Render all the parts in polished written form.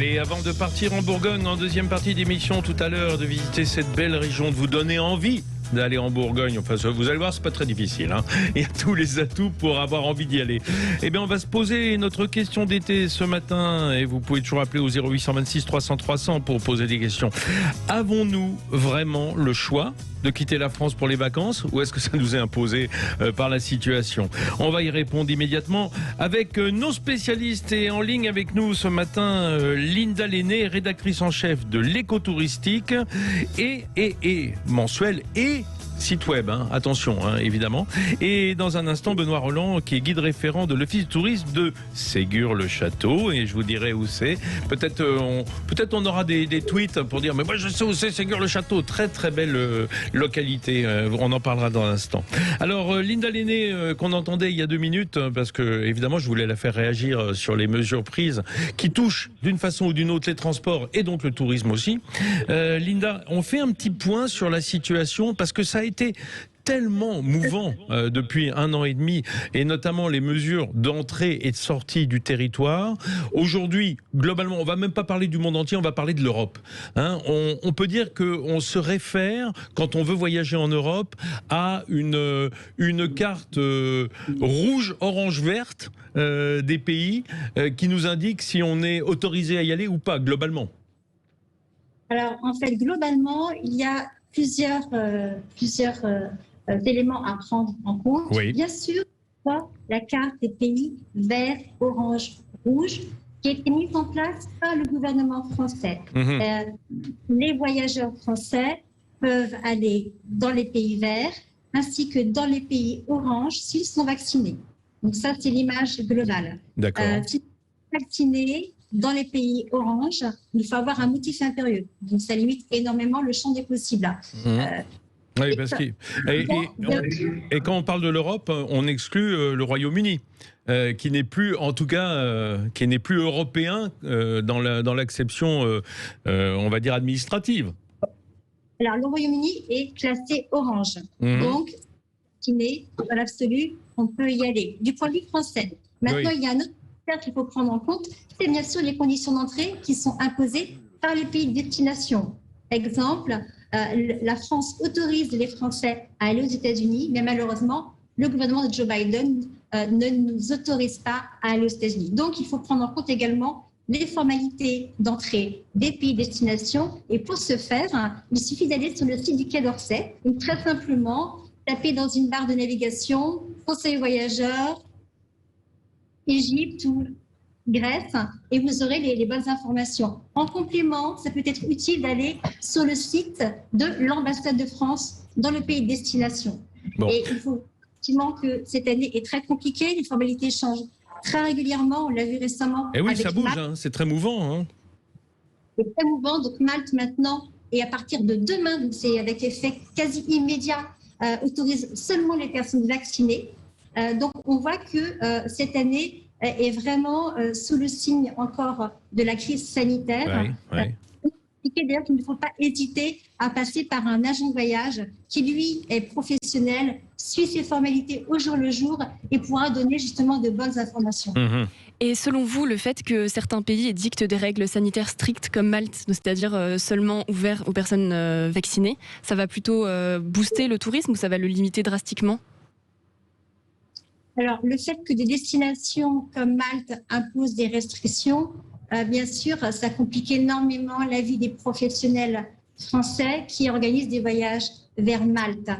Et avant de partir en Bourgogne, en deuxième partie d'émission tout à l'heure, de visiter cette belle région, de vous donner envie d'aller en Bourgogne. Enfin, vous allez voir, c'est pas très difficile, hein. Il y a tous les atouts pour avoir envie d'y aller. Eh bien, on va se poser notre question d'été ce matin et vous pouvez toujours appeler au 0826 300 300 pour poser des questions. Avons-nous vraiment le choix de quitter la France pour les vacances ou est-ce que ça nous est imposé par la situation? On va y répondre immédiatement avec nos spécialistes et en ligne avec nous ce matin Linda Lenné, rédactrice en chef de l'écotouristique et mensuel et site web, hein, attention, hein, évidemment. Et dans un instant, Benoît Roland, qui est guide référent de l'Office de tourisme de Ségur-le-Château. Et je vous dirai où c'est. Peut-être on aura des tweets pour dire, mais moi je sais où c'est Ségur-le-Château. Très très belle localité. On en parlera dans un instant. Alors, Linda Lenné, qu'on entendait il y a 2 minutes, parce que évidemment, je voulais la faire réagir sur les mesures prises qui touchent d'une façon ou d'une autre les transports et donc le tourisme aussi. Linda, on fait un petit point sur la situation parce que ça a été tellement mouvant depuis 1 an et demi, et notamment les mesures d'entrée et de sortie du territoire. Aujourd'hui, globalement, on va même pas parler du monde entier, on va parler de l'Europe. Hein, on peut dire qu'on se réfère, quand on veut voyager en Europe, à une carte rouge, orange, verte des pays qui nous indique si on est autorisé à y aller ou pas, globalement. Alors, en fait, globalement, il y a plusieurs éléments à prendre en compte. Oui. Bien sûr, la carte des pays vert, orange, rouge, qui a été mise en place par le gouvernement français. Les voyageurs français peuvent aller dans les pays verts ainsi que dans les pays orange s'ils sont vaccinés. Donc ça, c'est l'image globale. D'accord. S'ils sont vaccinés, dans les pays orange, il faut avoir un motif impérieux. Donc, ça limite énormément le champ des possibles. Oui, parce que, et quand on parle de l'Europe, on exclut le Royaume-Uni, qui n'est plus, en tout cas, qui n'est plus européen dans l'acception, on va dire, administrative. Alors, le Royaume-Uni est classé orange. Donc, dans l'absolu, on peut y aller. Du point de vue français. Maintenant, il y a un autre qu'il faut prendre en compte, c'est bien sûr les conditions d'entrée qui sont imposées par les pays de destination. Exemple, la France autorise les Français à aller aux États-Unis, mais malheureusement, le gouvernement de Joe Biden ne nous autorise pas à aller aux États-Unis. Donc, il faut prendre en compte également les formalités d'entrée des pays de destination. Et pour ce faire, il suffit d'aller sur le site du Quai d'Orsay. Donc, très simplement, taper dans une barre de navigation « Conseil voyageurs », Égypte ou Grèce, et vous aurez les bonnes informations. En complément, ça peut être utile d'aller sur le site de l'ambassade de France dans le pays de destination. Bon. Et il faut effectivement que cette année est très compliquée, les formalités changent très régulièrement, on l'a vu récemment. Et oui, ça bouge, hein, c'est très mouvant. Hein. C'est très mouvant, donc Malte maintenant, et à partir de demain, donc c'est avec effet quasi immédiat, autorise seulement les personnes vaccinées. Donc, on voit que cette année est vraiment sous le signe encore de la crise sanitaire. D'ailleurs qu'il ne faut pas hésiter à passer par un agent de voyage qui, lui, est professionnel, suit ses formalités au jour le jour et pourra donner justement de bonnes informations. Et selon vous, le fait que certains pays édictent des règles sanitaires strictes comme Malte, c'est-à-dire seulement ouvertes aux personnes vaccinées, ça va plutôt booster le tourisme ou ça va le limiter drastiquement ? Alors, le fait que des destinations comme Malte imposent des restrictions, bien sûr, ça complique énormément la vie des professionnels français qui organisent des voyages vers Malte.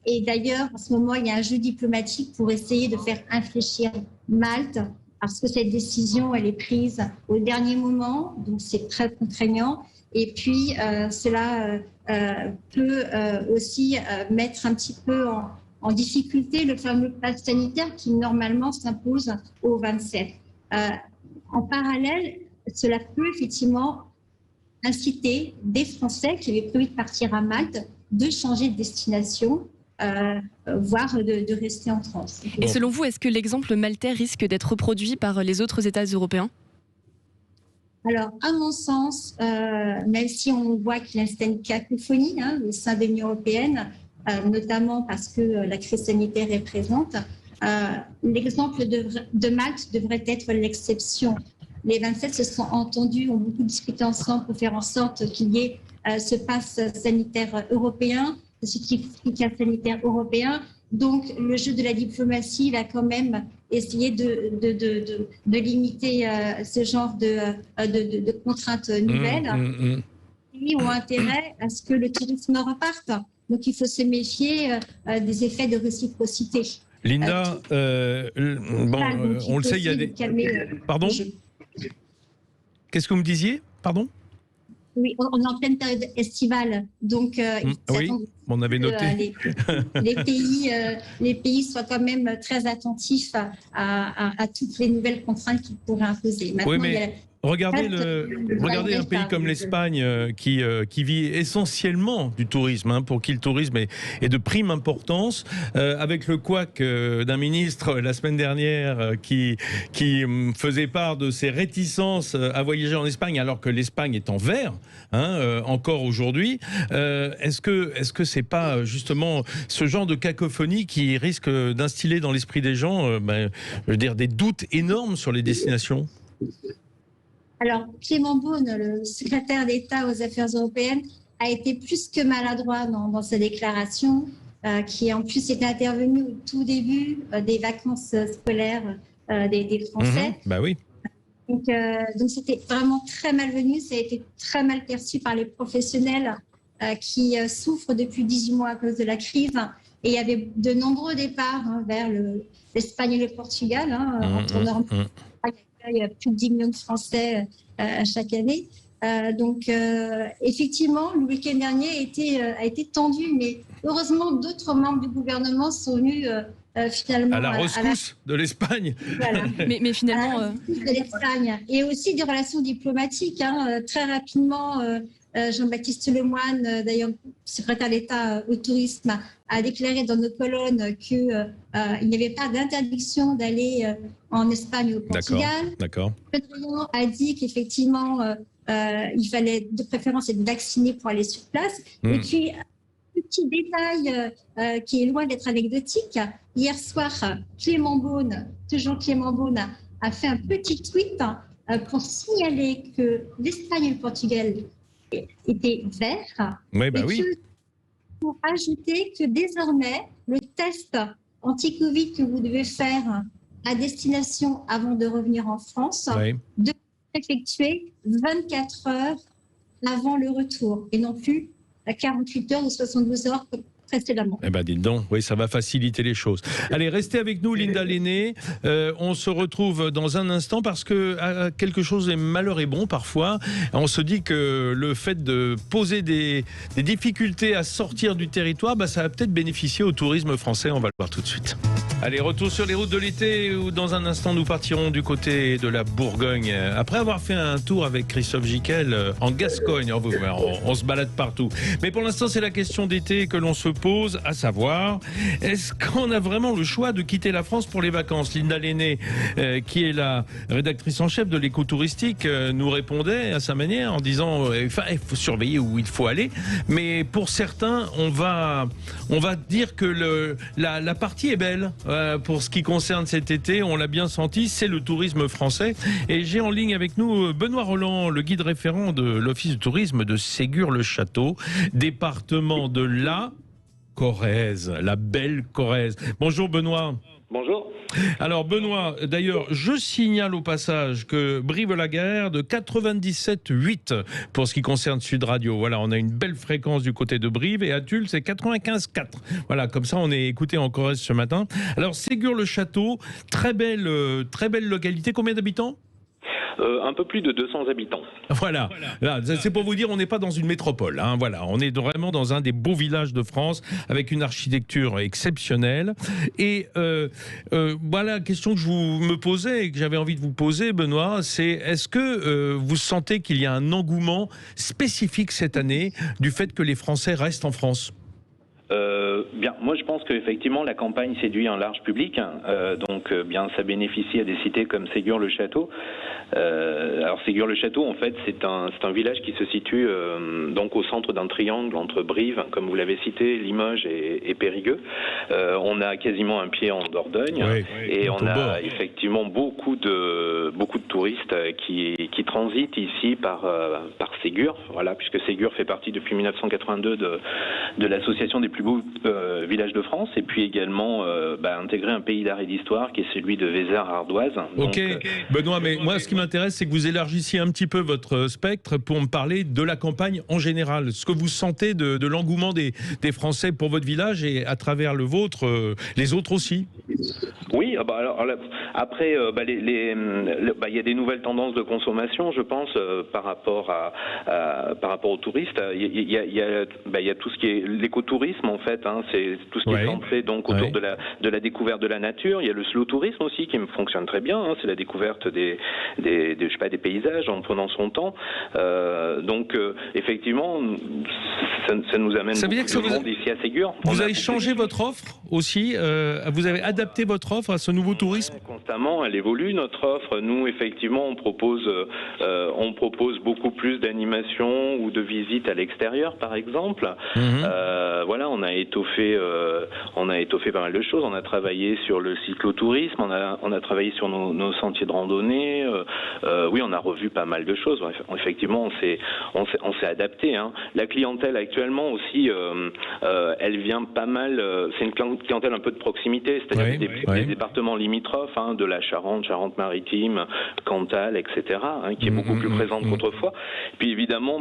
Et d'ailleurs, en ce moment, il y a un jeu diplomatique pour essayer de faire infléchir Malte, parce que cette décision, elle est prise au dernier moment, donc c'est très contraignant. Et puis, cela peut aussi mettre un petit peu en difficulté le fameux pass sanitaire qui normalement s'impose au 27. En parallèle, cela peut effectivement inciter des Français qui avaient prévu de partir à Malte de changer de destination, voire de rester en France. Et selon vous, est-ce que l'exemple maltais risque d'être reproduit par les autres États européens ? Alors, à mon sens, même si on voit qu'il y a une cacophonie au sein de l'Union européenne, notamment parce que la crise sanitaire est présente, l'exemple de Malte devrait être l'exception. les 27 se sont entendus, ont beaucoup discuté ensemble pour faire en sorte qu'il y ait ce pass sanitaire européen, ce certificat sanitaire européen. Donc, le jeu de la diplomatie va quand même essayer de limiter ce genre de contraintes nouvelles. Ils ont intérêt à ce que le tourisme reparte. Donc, il faut se méfier des effets de réciprocité. Linda, on le sait, il y a des... Pardon ? Qu'est-ce que vous me disiez ? Pardon ? Oui, on est en pleine période estivale, donc oui, on avait noté. Les pays soient quand même très attentifs à toutes les nouvelles contraintes qu'ils pourraient imposer. Maintenant, oui, mais regardez un pays comme l'Espagne qui vit essentiellement du tourisme, pour qui le tourisme est de prime importance, avec le couac d'un ministre la semaine dernière qui faisait part de ses réticences à voyager en Espagne alors que l'Espagne est en vert encore aujourd'hui. Est-ce que c'est pas justement ce genre de cacophonie qui risque d'instiller dans l'esprit des gens je veux dire, des doutes énormes sur les destinations ? Alors, Clément Beaune, le secrétaire d'État aux Affaires européennes, a été plus que maladroit dans sa déclaration, qui en plus était intervenu au tout début des vacances scolaires des Français. Bah oui. Donc c'était vraiment très malvenu, ça a été très mal perçu par les professionnels qui souffrent depuis 18 mois à cause de la crise. Et il y avait de nombreux départs vers l'Espagne et le Portugal, entre Normandie. Il y a plus de 10 millions de Français chaque année. Donc, effectivement, le week-end dernier a été tendu, mais heureusement, d'autres membres du gouvernement sont venus finalement... À la rescousse de l'Espagne. Voilà. Mais finalement... À la rescousse de l'Espagne. Et aussi des relations diplomatiques. Très rapidement, Jean-Baptiste Lemoyne, d'ailleurs secrétaire d'État au tourisme, a déclaré dans nos colonnes qu'il n'y avait pas d'interdiction d'aller en Espagne ou au Portugal. D'accord. Le Drian a dit qu'effectivement, il fallait de préférence être vacciné pour aller sur place. Et puis, petit détail qui est loin d'être anecdotique, hier soir, Clément Beaune, toujours Clément Beaune, a fait un petit tweet pour signaler que l'Espagne et le Portugal étaient verts. Oui, bah oui. Pour ajouter que désormais, le test anti-Covid que vous devez faire à destination avant de revenir en France doit être effectué 24 heures avant le retour et non plus à 48 heures ou 72 heures précédemment. Eh ben, dites donc, oui, ça va faciliter les choses. Allez, restez avec nous, Linda Lenné. On se retrouve dans un instant parce que quelque chose est malheur est bon parfois. On se dit que le fait de poser des difficultés à sortir du territoire, ça va peut-être bénéficier au tourisme français. On va le voir tout de suite. Allez, retour sur les routes de l'été où dans un instant nous partirons du côté de la Bourgogne. Après avoir fait un tour avec Christophe Giquel en Gascogne, on se balade partout. Mais pour l'instant, c'est la question d'été que l'on se pose, à savoir, est-ce qu'on a vraiment le choix de quitter la France pour les vacances ? Linda Lenné, qui est la rédactrice en chef de l'Écho touristique, nous répondait à sa manière en disant il faut surveiller où il faut aller. Mais pour certains, on va dire que la partie est belle. Pour ce qui concerne cet été, on l'a bien senti, c'est le tourisme français. Et j'ai en ligne avec nous Benoît Roland, le guide référent de l'Office de tourisme de Ségur-le-Château, département de la Corrèze, la belle Corrèze. Bonjour Benoît. Bonjour. Alors Benoît, d'ailleurs, je signale au passage que Brive-la-Gaillarde de 97,8 pour ce qui concerne Sud Radio. Voilà, on a une belle fréquence du côté de Brive et à Tulle, c'est 95,4. Voilà, comme ça on est écouté en Corrèze ce matin. Alors Ségur-le-Château, très belle localité. Combien d'habitants ? Un peu plus de 200 habitants. Voilà. Là, c'est pour vous dire, on n'est pas dans une métropole. Voilà, on est vraiment dans un des beaux villages de France avec une architecture exceptionnelle. Et voilà la question que je me posais et que j'avais envie de vous poser, Benoît, c'est est-ce que vous sentez qu'il y a un engouement spécifique cette année du fait que les Français restent en France ? Bien, moi je pense qu'effectivement la campagne séduit un large public, donc bien ça bénéficie à des cités comme Ségur-le-Château. Alors Ségur-le-Château en fait c'est un village qui se situe donc au centre d'un triangle entre Brive, comme vous l'avez cité, Limoges et Périgueux. On a quasiment un pied en Dordogne, et on a effectivement beaucoup de touristes qui transitent ici par Ségur, voilà, puisque Ségur fait partie depuis 1982 de l'association des plus beaux villages de France, et puis également intégrer un pays d'art et d'histoire qui est celui de Vézères-Ardoise. Ok, Benoît, mais moi ce qui m'intéresse c'est que vous élargissiez un petit peu votre spectre pour me parler de la campagne en général, ce que vous sentez de l'engouement des Français pour votre village et à travers le vôtre, les autres aussi. Oui, après il y a des nouvelles tendances de consommation, je pense, par rapport aux touristes. Il y a tout ce qui est l'écotourisme en fait, c'est tout ce qui est centré donc autour de la découverte de la nature. Il y a le slow tourisme aussi qui fonctionne très bien, c'est la découverte des paysages en prenant son temps. Donc effectivement, ça nous amène beaucoup de monde ici à Ségur. Vous avez changé votre offre aussi, vous avez adapté votre offre à ce nouveau tourisme? Constamment, elle évolue notre offre. Nous effectivement on propose beaucoup plus d'animations ou de visites à l'extérieur par exemple. Voilà, on a étoffé pas mal de choses. On a travaillé sur le cyclotourisme, on a travaillé sur nos sentiers de randonnée. Oui, on a revu pas mal de choses. Effectivement, on s'est adapté. La clientèle actuellement aussi, elle vient pas mal. C'est une clientèle un peu de proximité, c'est-à-dire des départements limitrophes, de la Charente, Charente-Maritime, Cantal, etc., qui est beaucoup plus présente qu'autrefois. Puis évidemment,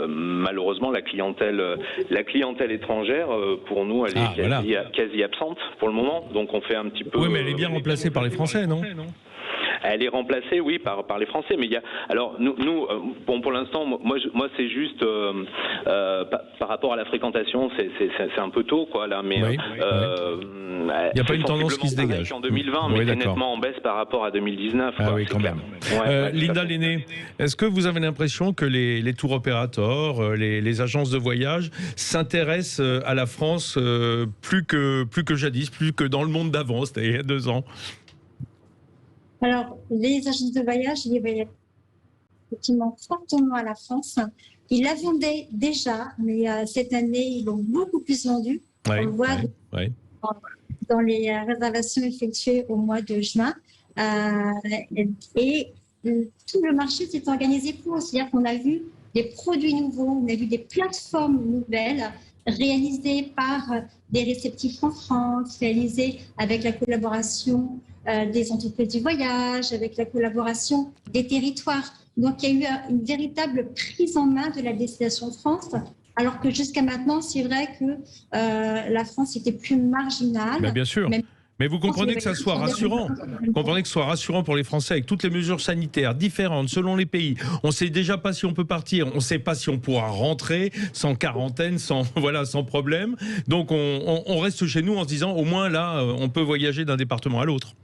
malheureusement, la clientèle étrangère, pour nous, elle est quasi absente pour le moment. Donc on fait un petit peu. Oui, mais elle est bien remplacée par les Français, non ? Elle est remplacée, oui, par les Français. Mais il y a, alors nous, pour l'instant, moi c'est juste par rapport à la fréquentation, c'est un peu tôt, quoi, là. Mais il n'y a pas une tendance qui se dégage. En 2020, mais c'est nettement en baisse par rapport à 2019. Ah oui, quand même. Linda Lenné, est-ce que vous avez l'impression que les tour opérateurs, les agences de voyage s'intéressent à la France plus que jadis, plus que dans le monde d'avant, c'était il y a 2 ans? Alors, les agences de voyage, ils voyaient effectivement fortement à la France. Ils la vendaient déjà, mais cette année, ils l'ont beaucoup plus vendue. On le voit dans les réservations effectuées au mois de juin. Et tout le marché s'est organisé pour. C'est-à-dire qu'on a vu des produits nouveaux, on a vu des plateformes nouvelles réalisées par des réceptifs en France, réalisées avec la collaboration des entreprises du voyage, avec la collaboration des territoires. Donc, il y a eu une véritable prise en main de la destination France, alors que jusqu'à maintenant, c'est vrai que la France était plus marginale. Ben bien sûr. Mais vous comprenez que ça soit rassurant. Vous comprenez que ce soit rassurant pour les Français avec toutes les mesures sanitaires différentes selon les pays. On ne sait déjà pas si on peut partir, on ne sait pas si on pourra rentrer sans quarantaine, sans problème. Donc on reste chez nous en se disant au moins là, on peut voyager d'un département à l'autre.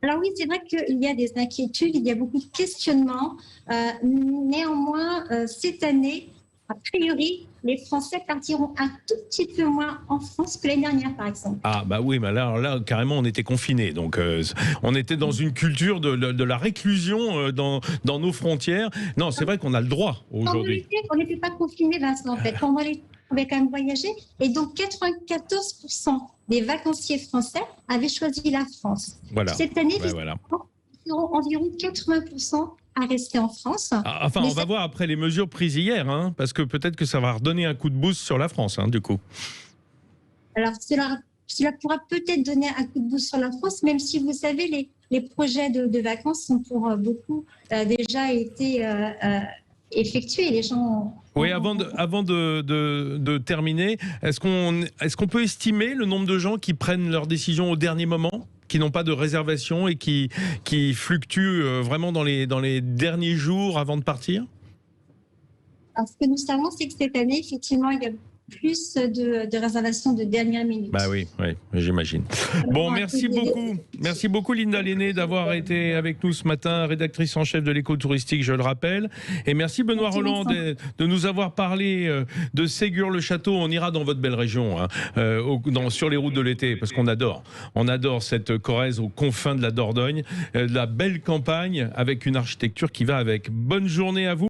Alors oui, c'est vrai qu'il y a des inquiétudes, il y a beaucoup de questionnements. Néanmoins, cette année, a priori, les Français partiront un tout petit peu moins en France que l'année dernière, par exemple. Ah bah oui, mais là carrément, on était confinés. Donc, on était dans une culture de la réclusion dans nos frontières. Non, c'est vrai qu'on a le droit aujourd'hui. On n'était pas confinés, Vincent, en fait. On avait quand même voyagé. Et donc, 94% des vacanciers français avaient choisi la France. Voilà. Cette année, environ 80% à rester en France. Enfin, on va voir après les mesures prises hier, parce que peut-être que ça va redonner un coup de boost sur la France, du coup. Alors, cela pourra peut-être donner un coup de boost sur la France, même si vous savez, les projets de vacances ont pour beaucoup déjà été effectués. Les gens Oui, avant de terminer, est-ce qu'on peut estimer le nombre de gens qui prennent leurs décisions au dernier moment, qui n'ont pas de réservation et qui fluctuent vraiment dans les derniers jours avant de partir? Alors, ce que nous savons, c'est que cette année, effectivement, il y a plus de réservations de dernière minute. Bah oui, j'imagine. Bon, merci beaucoup. Merci beaucoup Linda Lenné d'avoir été avec nous ce matin, rédactrice en chef de l'éco-touristique, je le rappelle. Et merci Benoît Rolland de nous avoir parlé de Ségur-le-Château. On ira dans votre belle région, sur les routes de l'été, parce qu'on adore. On adore cette Corrèze aux confins de la Dordogne, de la belle campagne avec une architecture qui va avec. Bonne journée à vous.